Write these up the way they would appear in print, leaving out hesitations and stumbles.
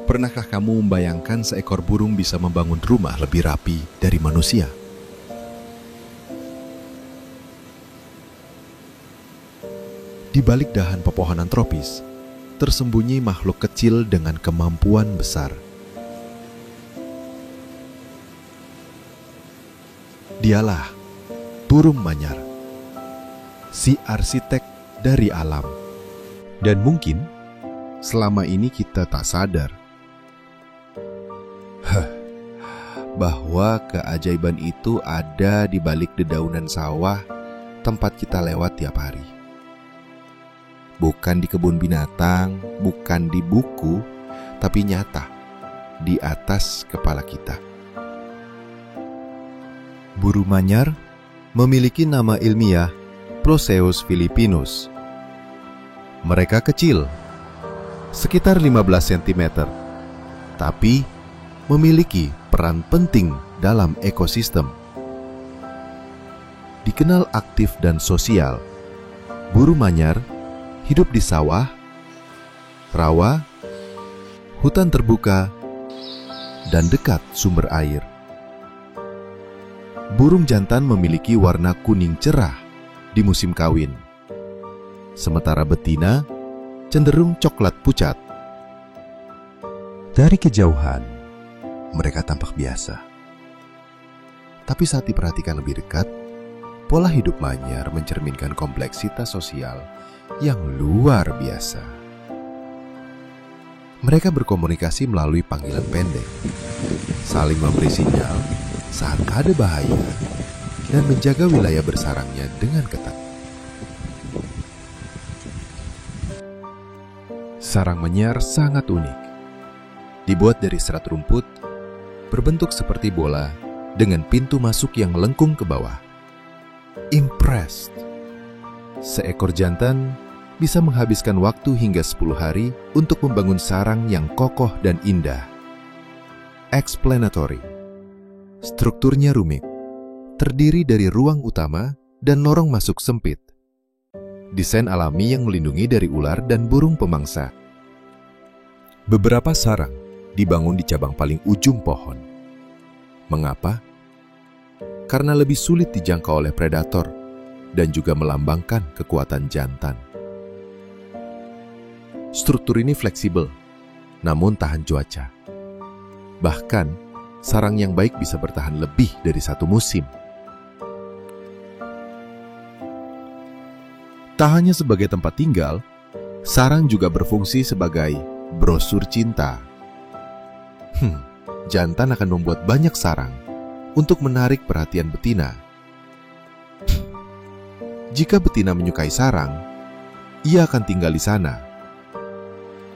Pernahkah kamu membayangkan seekor burung bisa membangun rumah lebih rapi dari manusia? Di balik dahan pepohonan tropis, tersembunyi makhluk kecil dengan kemampuan besar. Dialah burung manyar, si arsitek dari alam. Dan mungkin selama ini kita tak sadar bahwa keajaiban itu ada di balik dedaunan sawah tempat kita lewat tiap hari. Bukan di kebun binatang, bukan di buku, tapi nyata di atas kepala kita. Burung manyar memiliki nama ilmiah Proceus philippinus. Mereka kecil, sekitar 15 cm, tapi memiliki peran penting dalam ekosistem. Dikenal aktif dan sosial, burung manyar hidup di sawah, rawa, hutan terbuka, dan dekat sumber air. Burung jantan memiliki warna kuning cerah di musim kawin, sementara betina cenderung coklat pucat. Dari kejauhan, mereka tampak biasa. Tapi saat diperhatikan lebih dekat, pola hidup manyar mencerminkan kompleksitas sosial yang luar biasa. Mereka berkomunikasi melalui panggilan pendek, saling memberi sinyal saat ada bahaya, dan menjaga wilayah bersarangnya dengan ketat. Sarang manyar sangat unik. Dibuat dari serat rumput, berbentuk seperti bola dengan pintu masuk yang melengkung ke bawah. Impressed. Seekor jantan bisa menghabiskan waktu hingga 10 hari untuk membangun sarang yang kokoh dan indah. Explanatory. Strukturnya rumit, terdiri dari ruang utama dan lorong masuk sempit. Desain alami yang melindungi dari ular dan burung pemangsa. Beberapa sarang dibangun di cabang paling ujung pohon. Mengapa? Karena lebih sulit dijangkau oleh predator dan juga melambangkan kekuatan jantan. Struktur ini fleksibel, namun tahan cuaca. Bahkan, sarang yang baik bisa bertahan lebih dari satu musim. Tak hanya sebagai tempat tinggal, sarang juga berfungsi sebagai brosur cinta. Jantan akan membuat banyak sarang untuk menarik perhatian betina. Jika betina menyukai sarang, ia akan tinggal di sana.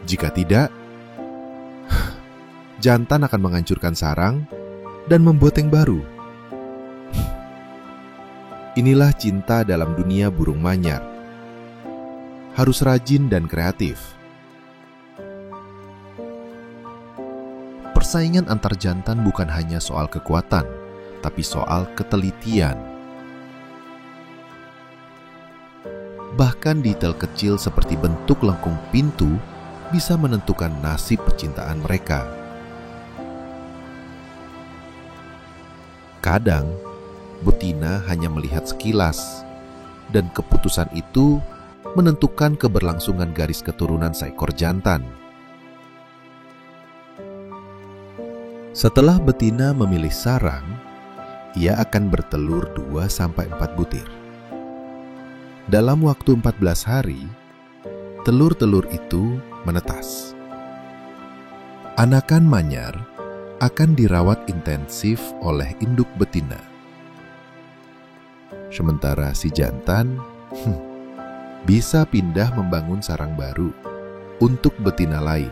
Jika tidak, jantan akan menghancurkan sarang dan membuat yang baru. Inilah cinta dalam dunia burung manyar. Harus rajin dan kreatif. Persaingan antar jantan bukan hanya soal kekuatan, tapi soal ketelitian. Bahkan detail kecil seperti bentuk lengkung pintu bisa menentukan nasib percintaan mereka. Kadang, betina hanya melihat sekilas, dan keputusan itu menentukan keberlangsungan garis keturunan seekor jantan. Setelah betina memilih sarang, ia akan bertelur 2-4 butir. Dalam waktu 14 hari, telur-telur itu menetas. Anakan manyar akan dirawat intensif oleh induk betina. Sementara si jantan bisa pindah membangun sarang baru untuk betina lain.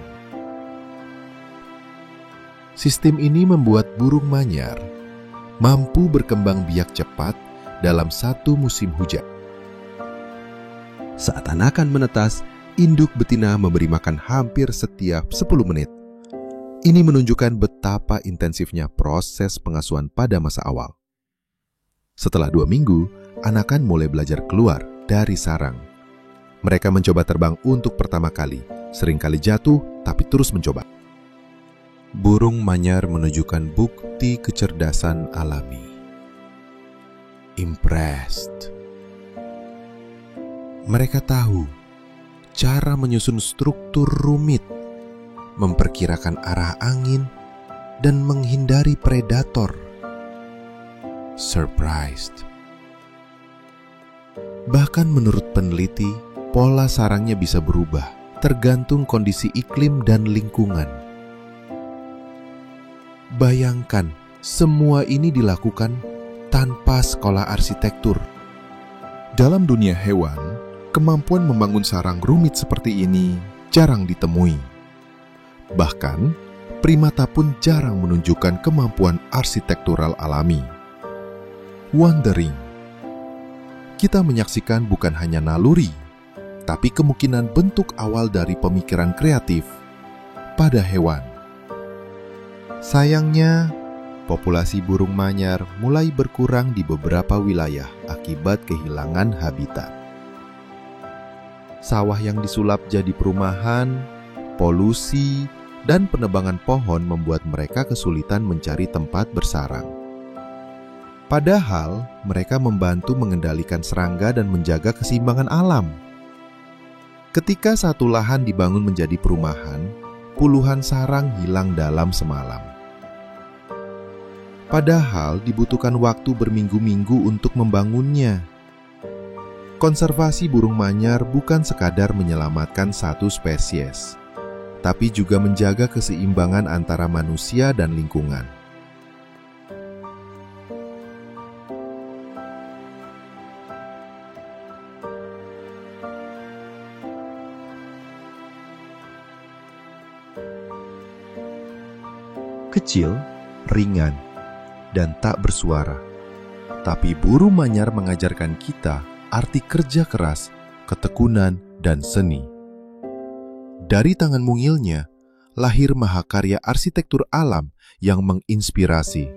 Sistem ini membuat burung manyar mampu berkembang biak cepat dalam satu musim hujan. Saat anakan menetas, induk betina memberi makan hampir setiap 10 menit. Ini menunjukkan betapa intensifnya proses pengasuhan pada masa awal. Setelah 2 minggu, anakan mulai belajar keluar dari sarang. Mereka mencoba terbang untuk pertama kali, seringkali jatuh tapi terus mencoba. Burung manyar menunjukkan bukti kecerdasan alami. Impressed. Mereka tahu cara menyusun struktur rumit, memperkirakan arah angin, dan menghindari predator. Surprised. Bahkan menurut peneliti, pola sarangnya bisa berubah tergantung kondisi iklim dan lingkungan. Bayangkan, semua ini dilakukan tanpa sekolah arsitektur. Dalam dunia hewan, kemampuan membangun sarang rumit seperti ini jarang ditemui. Bahkan, primata pun jarang menunjukkan kemampuan arsitektural alami. Wondering. Kita menyaksikan bukan hanya naluri, tapi kemungkinan bentuk awal dari pemikiran kreatif pada hewan. Sayangnya, populasi burung manyar mulai berkurang di beberapa wilayah akibat kehilangan habitat. Sawah yang disulap jadi perumahan, polusi, dan penebangan pohon membuat mereka kesulitan mencari tempat bersarang. Padahal, mereka membantu mengendalikan serangga dan menjaga keseimbangan alam. Ketika satu lahan dibangun menjadi perumahan, puluhan sarang hilang dalam semalam. Padahal dibutuhkan waktu berminggu-minggu untuk membangunnya. Konservasi burung manyar bukan sekadar menyelamatkan satu spesies, tapi juga menjaga keseimbangan antara manusia dan lingkungan. Kecil, ringan, dan tak bersuara. Tapi burung manyar mengajarkan kita arti kerja keras, ketekunan, dan seni. Dari tangan mungilnya, lahir mahakarya arsitektur alam yang menginspirasi.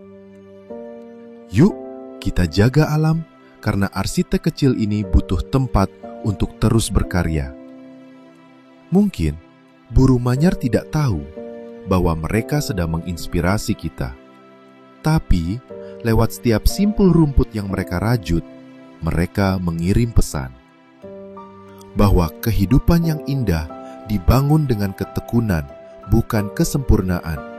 Yuk, kita jaga alam, karena arsitek kecil ini butuh tempat untuk terus berkarya. Mungkin, burung manyar tidak tahu bahwa mereka sedang menginspirasi kita. Tapi, lewat setiap simpul rumput yang mereka rajut, mereka mengirim pesan bahwa kehidupan yang indah dibangun dengan ketekunan, bukan kesempurnaan.